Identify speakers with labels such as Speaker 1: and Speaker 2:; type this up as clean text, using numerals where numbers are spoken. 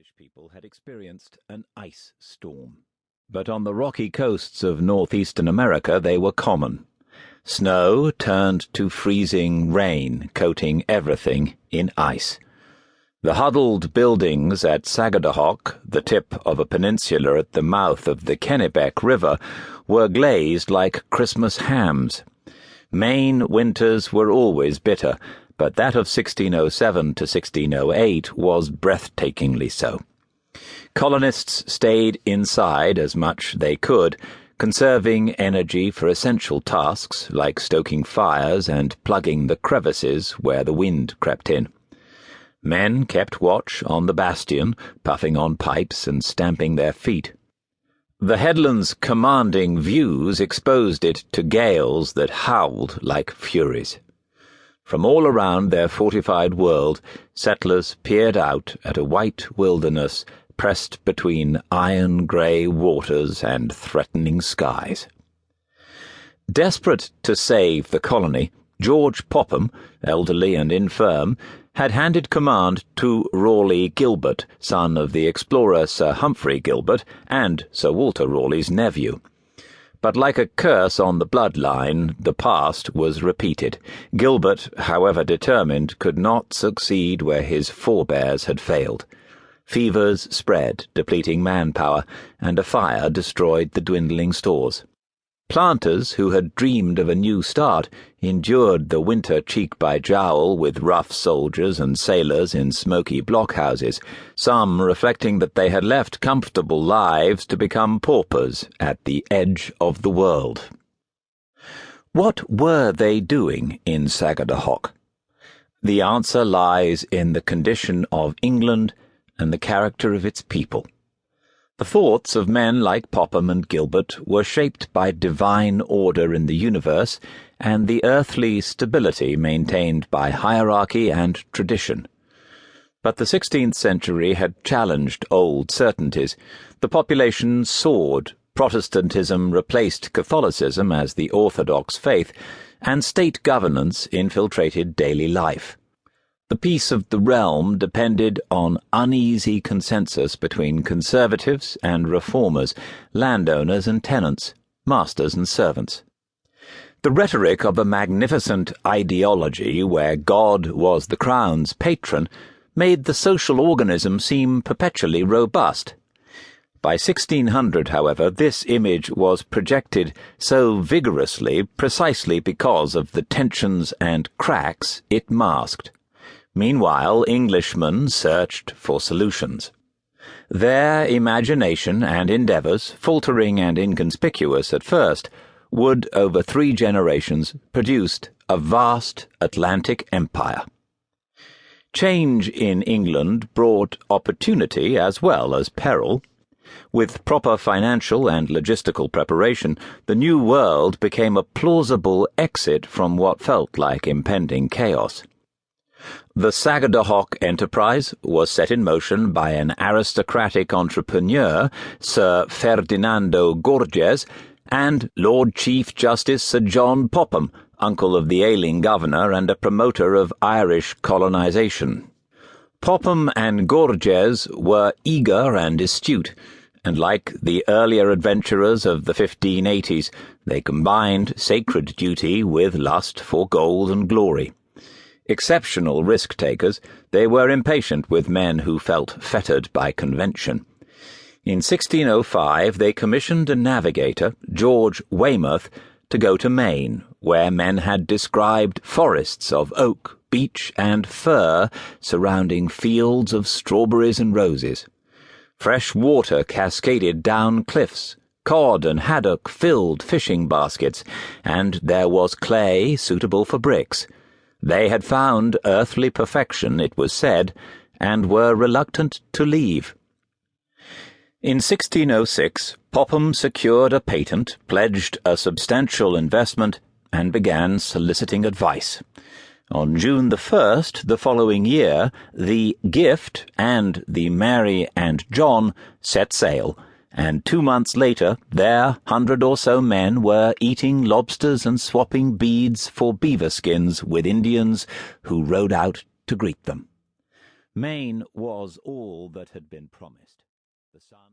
Speaker 1: English people had experienced an ice storm, but on the rocky coasts of northeastern America they were common. Snow turned to freezing rain, coating everything in ice. The huddled buildings at Sagadahoc, the tip of a peninsula at the mouth of the Kennebec River, were glazed like Christmas hams. Maine winters were always bitter, but that of 1607 to 1608 was breathtakingly so. Colonists stayed inside as much they could, conserving energy for essential tasks like stoking fires and plugging the crevices where the wind crept in. Men kept watch on the bastion, puffing on pipes and stamping their feet. The headland's commanding views exposed it to gales that howled like furies. From all around their fortified world, settlers peered out at a white wilderness pressed between iron-grey waters and threatening skies. Desperate to save the colony, George Popham, elderly and infirm, had handed command to Raleigh Gilbert, son of the explorer Sir Humphrey Gilbert and Sir Walter Raleigh's nephew. But like a curse on the bloodline, the past was repeated. Gilbert, however determined, could not succeed where his forebears had failed. Fevers spread, depleting manpower, and a fire destroyed the dwindling stores. Planters who had dreamed of a new start endured the winter cheek by jowl with rough soldiers and sailors in smoky blockhouses, some reflecting that they had left comfortable lives to become paupers at the edge of the world. What were they doing in Sagadahoc? The answer lies in the condition of England and the character of its people. The thoughts of men like Popham and Gilbert were shaped by divine order in the universe and the earthly stability maintained by hierarchy and tradition. But the 16th century had challenged old certainties. The population soared, Protestantism replaced Catholicism as the orthodox faith, and state governance infiltrated daily life. The peace of the realm depended on uneasy consensus between conservatives and reformers, landowners and tenants, masters and servants. The rhetoric of a magnificent ideology where God was the crown's patron made the social organism seem perpetually robust. By 1600, however, this image was projected so vigorously precisely because of the tensions and cracks it masked. Meanwhile, Englishmen searched for solutions. Their imagination and endeavours, faltering and inconspicuous at first, would, over 3 generations, produce a vast Atlantic empire. Change in England brought opportunity as well as peril. With proper financial and logistical preparation, the New World became a plausible exit from what felt like impending chaos. The Sagadahoc enterprise was set in motion by an aristocratic entrepreneur, Sir Ferdinando Gorges, and Lord Chief Justice Sir John Popham, uncle of the ailing governor and a promoter of Irish colonization. Popham and Gorges were eager and astute, and like the earlier adventurers of the 1580s, they combined sacred duty with lust for gold and glory. Exceptional risk-takers, they were impatient with men who felt fettered by convention. In 1605 they commissioned a navigator, George Weymouth, to go to Maine, where men had described forests of oak, beech, and fir surrounding fields of strawberries and roses. Fresh water cascaded down cliffs, cod and haddock filled fishing baskets, and there was clay suitable for bricks. They had found earthly perfection, it was said, and were reluctant to leave. In 1606, Popham secured a patent, pledged a substantial investment, and began soliciting advice. On June the 1st, the following year, the Gift and the Mary and John set sail, and 2 months later their 100 or so men were eating lobsters and swapping beads for beaver skins with Indians who rode out to greet them. Maine was all that had been promised. The sun